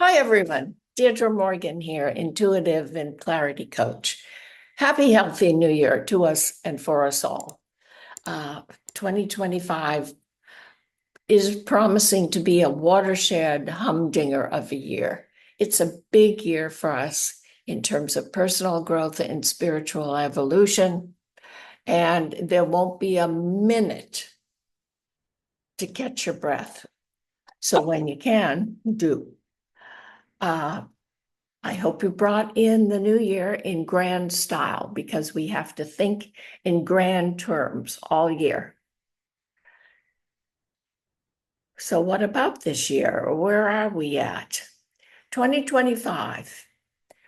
Hi, everyone. Deirdre Morgan here, intuitive and clarity coach. Happy, healthy New Year to us and for us all. 2025 is promising to be a watershed humdinger of a year. It's a big year for us in terms of personal growth and spiritual evolution, and there won't be a minute to catch your breath. So when you can, do. I hope you brought in the new year in grand style because we have to think in grand terms all year. So what about this year? Where are we at? 2025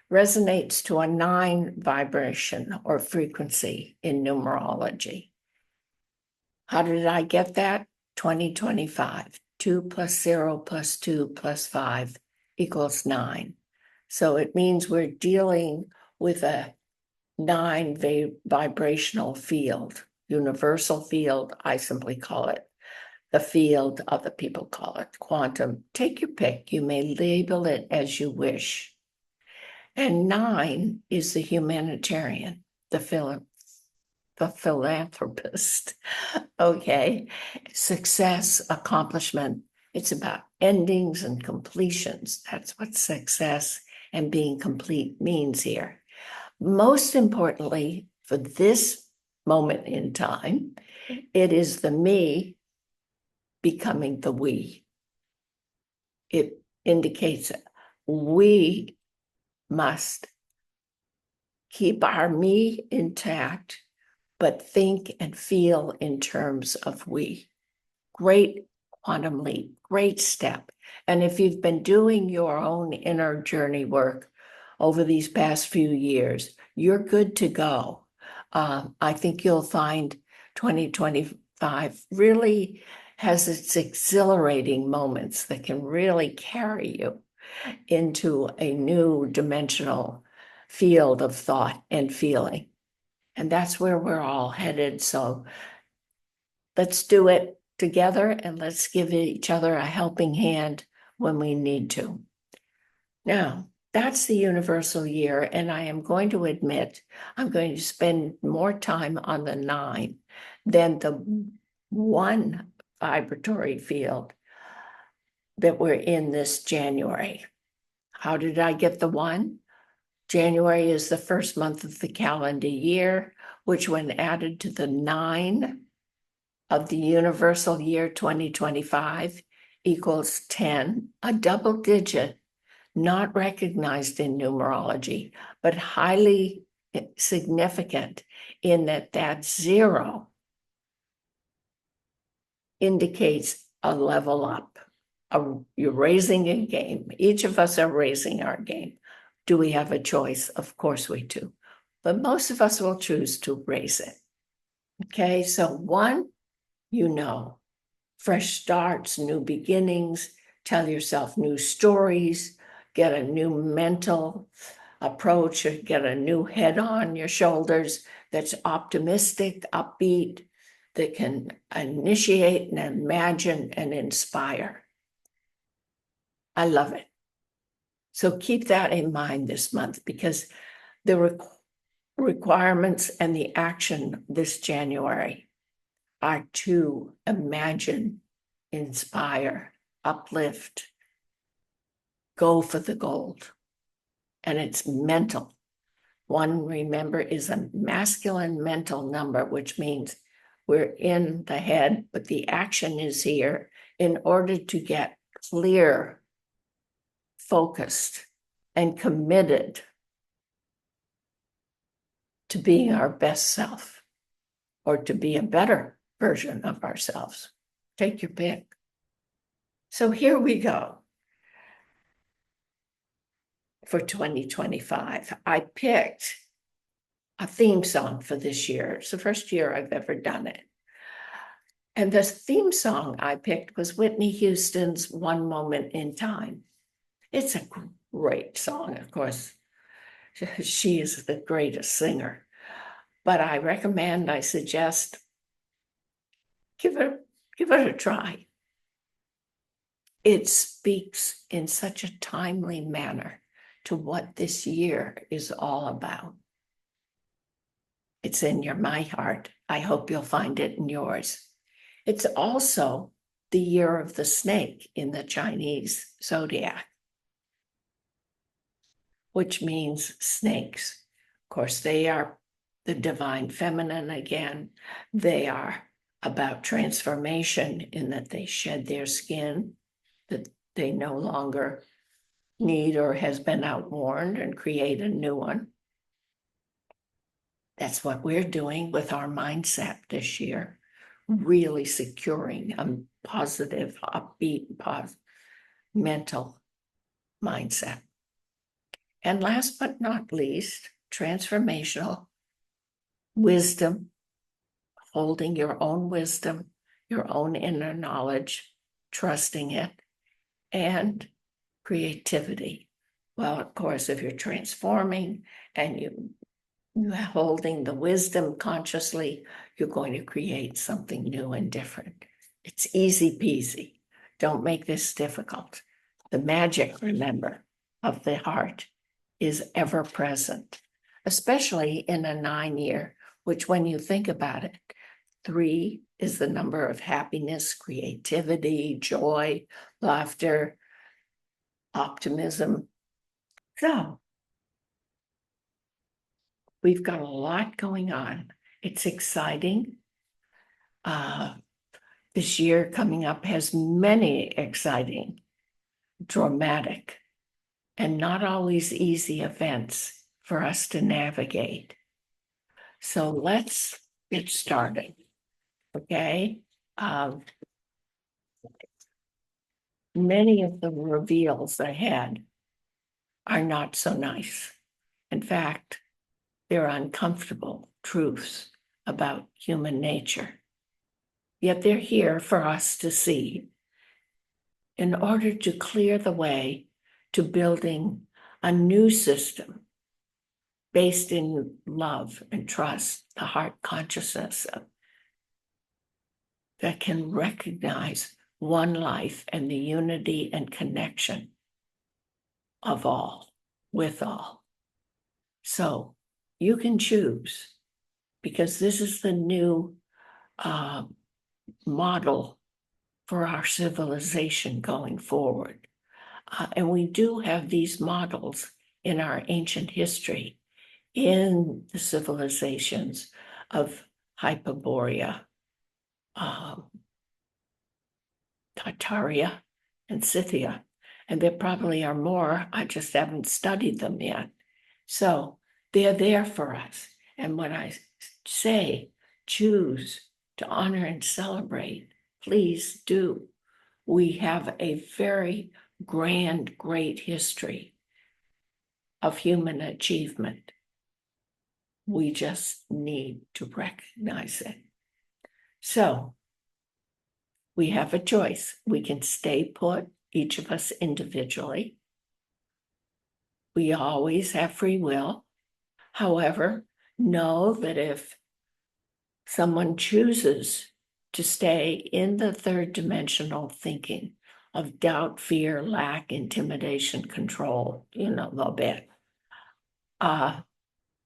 resonates to a 9 vibration or frequency in numerology. How did I get that? 2025, 2 plus 0 plus 2 plus 5 equals 9. So it means we're dealing with a 9 vibrational field, universal field. I simply call it the field, other people call it quantum. Take your pick. You may label it as you wish. And 9 is the humanitarian, the philanthropist. Okay. Success, accomplishment. It's about endings and completions. That's what success and being complete means here. Most importantly, for this moment in time, it is the me becoming the we. It indicates we must keep our me intact, but think and feel in terms of we. Great quantum leap, great step. And if you've been doing your own inner journey work over these past few years, you're good to go. I think you'll find 2025 really has its exhilarating moments that can really carry you into a new dimensional field of thought and feeling. And that's where we're all headed. So let's do it together and let's give each other a helping hand when we need to. Now, that's the universal year, and I am going to admit I'm going to spend more time on the 9 than the 1 vibratory field that we're in this January. How did I get the 1? January is the first month of the calendar year, which when added to the 9 of the universal year 2025 equals 10, a double digit, not recognized in numerology, but highly significant in that 0 indicates a level up. You're raising a game. Each of us are raising our game. Do we have a choice? Of course we do. But most of us will choose to raise it. Okay, so 1, fresh starts, new beginnings, tell yourself new stories, get a new mental approach, or get a new head on your shoulders that's optimistic, upbeat, that can initiate and imagine and inspire. I love it. So keep that in mind this month because the requirements and the action this January are to imagine, inspire, uplift, go for the gold. And it's mental. 1, remember, is a masculine mental number, which means we're in the head, but the action is here in order to get clear, focused, and committed to being our best self or to be a better version of ourselves. Take your pick. So here we go. For 2025, I picked a theme song for this year. It's the first year I've ever done it. And the theme song I picked was Whitney Houston's One Moment in Time. It's a great song, of course. She is the greatest singer. But I suggest, give it a try. it speaks in such a timely manner to what this year is all about. It's in my heart. I hope you'll find it in yours. It's also the year of the snake in the Chinese zodiac, which means snakes. Of course, they are the divine feminine again. They are about transformation in that they shed their skin that they no longer need or has been outworn and create a new one. That's what we're doing with our mindset this year, really securing a positive, upbeat, mental mindset. And last but not least, transformational wisdom, holding your own wisdom, your own inner knowledge, trusting it, and creativity. Well, of course, if you're transforming and you're holding the wisdom consciously, you're going to create something new and different. It's easy peasy. Don't make this difficult. The magic, remember, of the heart is ever present, especially in a 9-year, which when you think about it, 3 is the number of happiness, creativity, joy, laughter, optimism. So we've got a lot going on. It's exciting. This year coming up has many exciting, dramatic, and not always easy events for us to navigate. So let's get started, okay? Many of the reveals ahead are not so nice. In fact, they're uncomfortable truths about human nature. Yet they're here for us to see in order to clear the way to building a new system based in love and trust, the heart consciousness that can recognize one life and the unity and connection of all, with all. So you can choose, because this is the new model for our civilization going forward. And we do have these models in our ancient history, in the civilizations of Hyperborea, Tartaria, and Scythia. And there probably are more, I just haven't studied them yet. So they're there for us. And when I say choose to honor and celebrate, please do. We have a very grand, great history of human achievement. We just need to recognize it. So we have a choice. We can stay put, each of us individually. We always have free will. However, know that if someone chooses to stay in the third dimensional thinking of doubt, fear, lack, intimidation, control, the bit,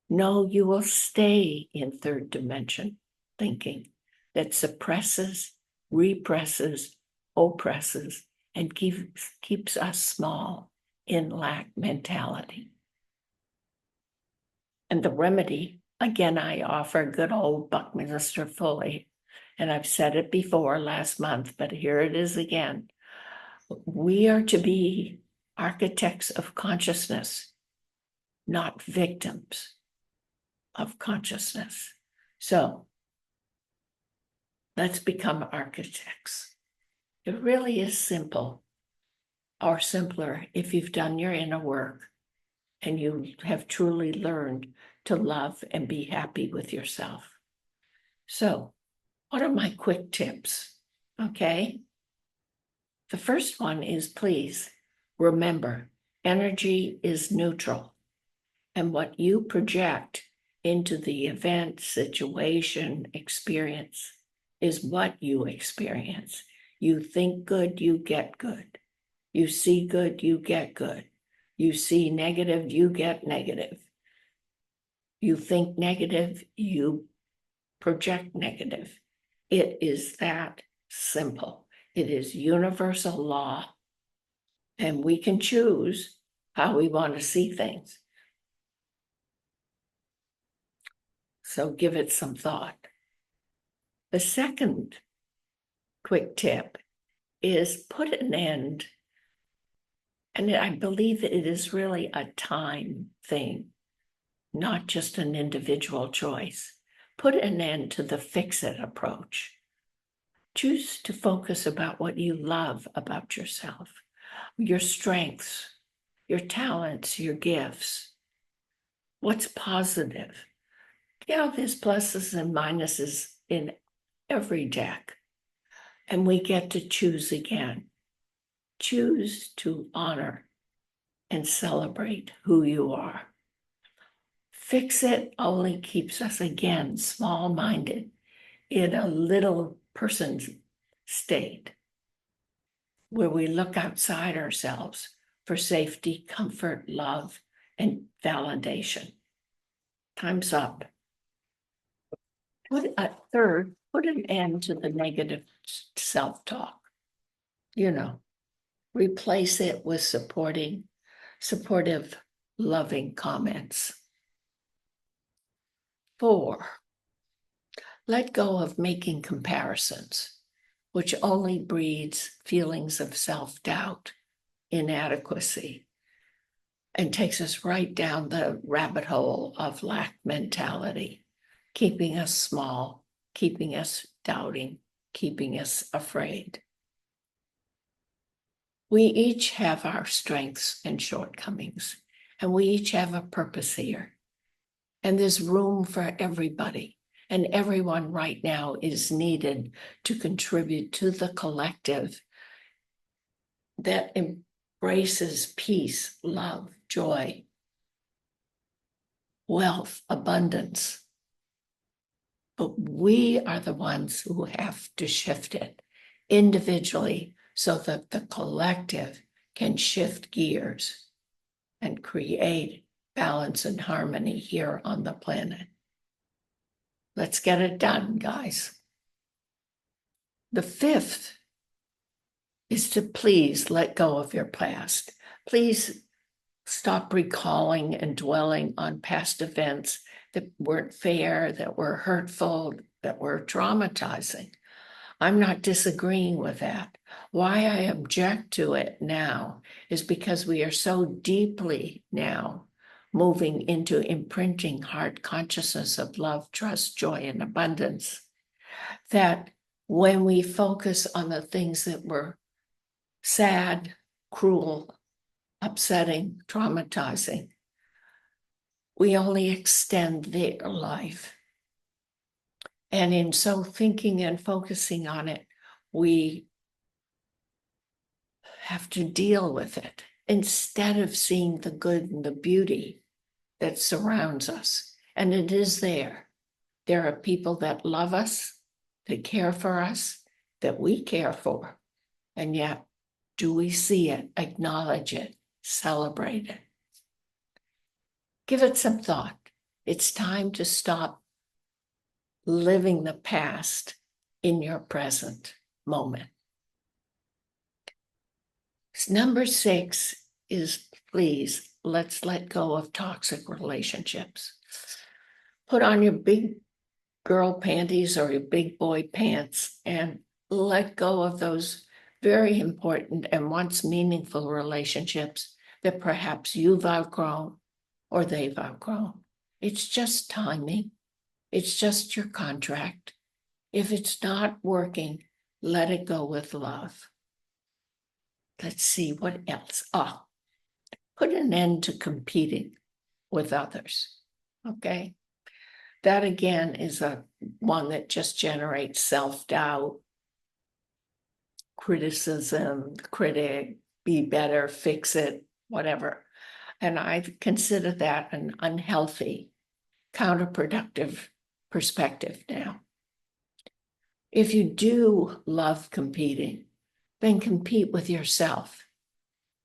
no, you will stay in third dimension thinking that suppresses, represses, oppresses, and keeps us small in lack mentality. And the remedy, again, I offer good old Buckminster Fully, and I've said it before last month, but here it is again. We are to be architects of consciousness, not victims of consciousness. So let's become architects. It really is simple, or simpler if you've done your inner work and you have truly learned to love and be happy with yourself. So, what are my quick tips? Okay. The first one is, please remember, energy is neutral, and what you project into the event, situation, experience is what you experience. You think good, you get good. You see good, you get good. You see negative, you get negative. You think negative, you project negative. It is that simple. It is universal law. And we can choose how we want to see things. So give it some thought. The second quick tip is put an end, and I believe that it is really a time thing, not just an individual choice. Put an end to the fix-it approach. Choose to focus about what you love about yourself, your strengths, your talents, your gifts. What's positive? Yeah, there's pluses and minuses in every deck, and we get to choose again. Choose to honor and celebrate who you are. Fix it only keeps us again small-minded in a little person's state where we look outside ourselves for safety, comfort, love, and validation. Time's up. Third, put an end to the negative self-talk. Replace it with supportive, loving comments. 4, let go of making comparisons, which only breeds feelings of self-doubt, inadequacy, and takes us right down the rabbit hole of lack mentality, keeping us small, keeping us doubting, keeping us afraid. We each have our strengths and shortcomings, and we each have a purpose here. And there's room for everybody, and everyone right now is needed to contribute to the collective that embraces peace, love, joy, wealth, abundance. But we are the ones who have to shift it individually so that the collective can shift gears and create balance and harmony here on the planet. Let's get it done, guys. The 5th is to please let go of your past. Please stop recalling and dwelling on past events that weren't fair, that were hurtful, that were traumatizing. I'm not disagreeing with that. Why I object to it now is because we are so deeply now moving into imprinting heart consciousness of love, trust, joy, and abundance, that when we focus on the things that were sad, cruel, upsetting, traumatizing, we only extend their life. And in so thinking and focusing on it, we have to deal with it instead of seeing the good and the beauty that surrounds us. And it is there. There are people that love us, that care for us, that we care for. And yet, do we see it, acknowledge it, celebrate it? Give it some thought. It's time to stop living the past in your present moment. Number 6 is, please, let's let go of toxic relationships. Put on your big girl panties or your big boy pants and let go of those very important and once meaningful relationships that perhaps you've outgrown or they've outgrown. It's just timing. It's just your contract. If it's not working, let it go with love. Let's see what else. Put an end to competing with others. Okay. That again is one that just generates self-doubt, criticism, critic, be better, fix it, whatever. And I consider that an unhealthy, counterproductive perspective now. If you do love competing, then compete with yourself.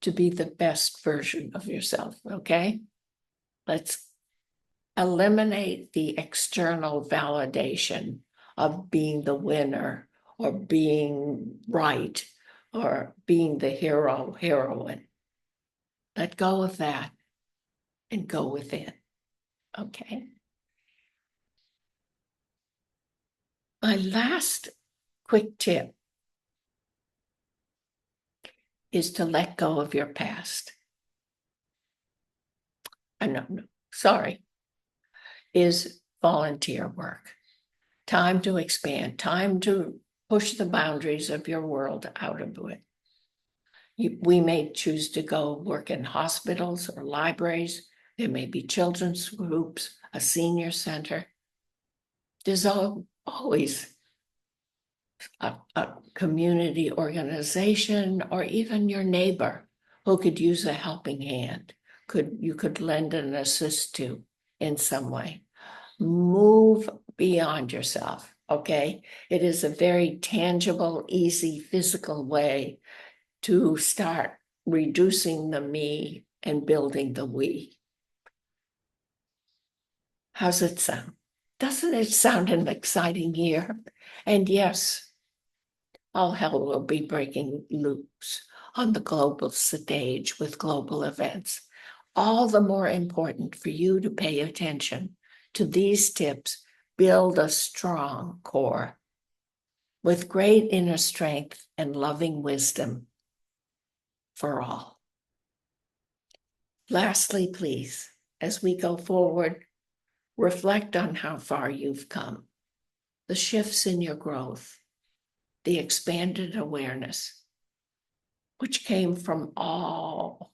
to be the best version of yourself, okay? Let's eliminate the external validation of being the winner or being right or being the hero, heroine. Let go of that and go within, okay? My last quick tip is to let go of your past. No, sorry, is volunteer work. Time to expand, time to push the boundaries of your world out of it. We may choose to go work in hospitals or libraries. There may be children's groups, a senior center. There's always a community organization or even your neighbor who could use a helping hand. You could lend an assist to in some way. Move beyond yourself, okay? It is a very tangible, easy, physical way to start reducing the me and building the we. How's it sound? Doesn't it sound an exciting year? And yes, all hell will be breaking loose on the global stage with global events. All the more important for you to pay attention to these tips. Build a strong core with great inner strength and loving wisdom for all. Lastly, please, as we go forward, reflect on how far you've come, the shifts in your growth, the expanded awareness, which came from all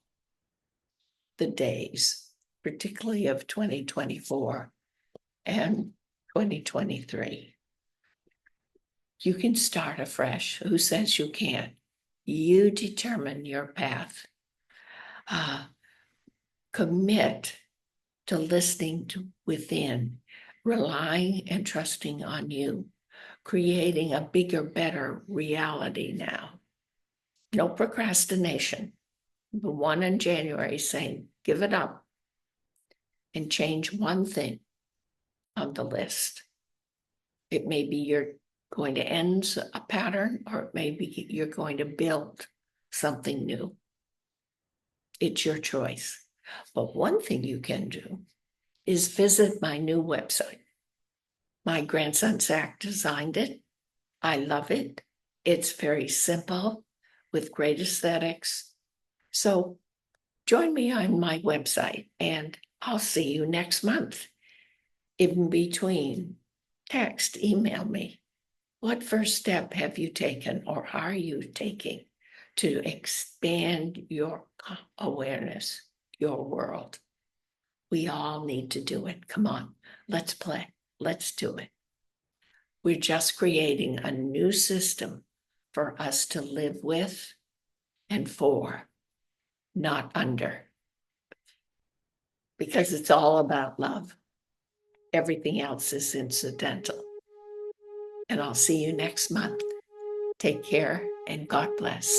the days, particularly of 2024 and 2023. You can start afresh. Who says you can't? You determine your path. Commit to listening to within, relying and trusting on you, creating a bigger, better reality now. No procrastination. The one in January saying, give it up and change one thing on the list. It may be you're going to end a pattern, or maybe you're going to build something new. It's your choice. But one thing you can do is visit my new website. My grandson Zach designed it. I love it. It's very simple with great aesthetics. So join me on my website and I'll see you next month. In between, text, email me. What first step have you taken or are you taking to expand your awareness, your world? We all need to do it. Come on, let's play. Let's do it. We're just creating a new system for us to live with and for, not under. Because it's all about love. Everything else is incidental. And I'll see you next month. Take care and God bless.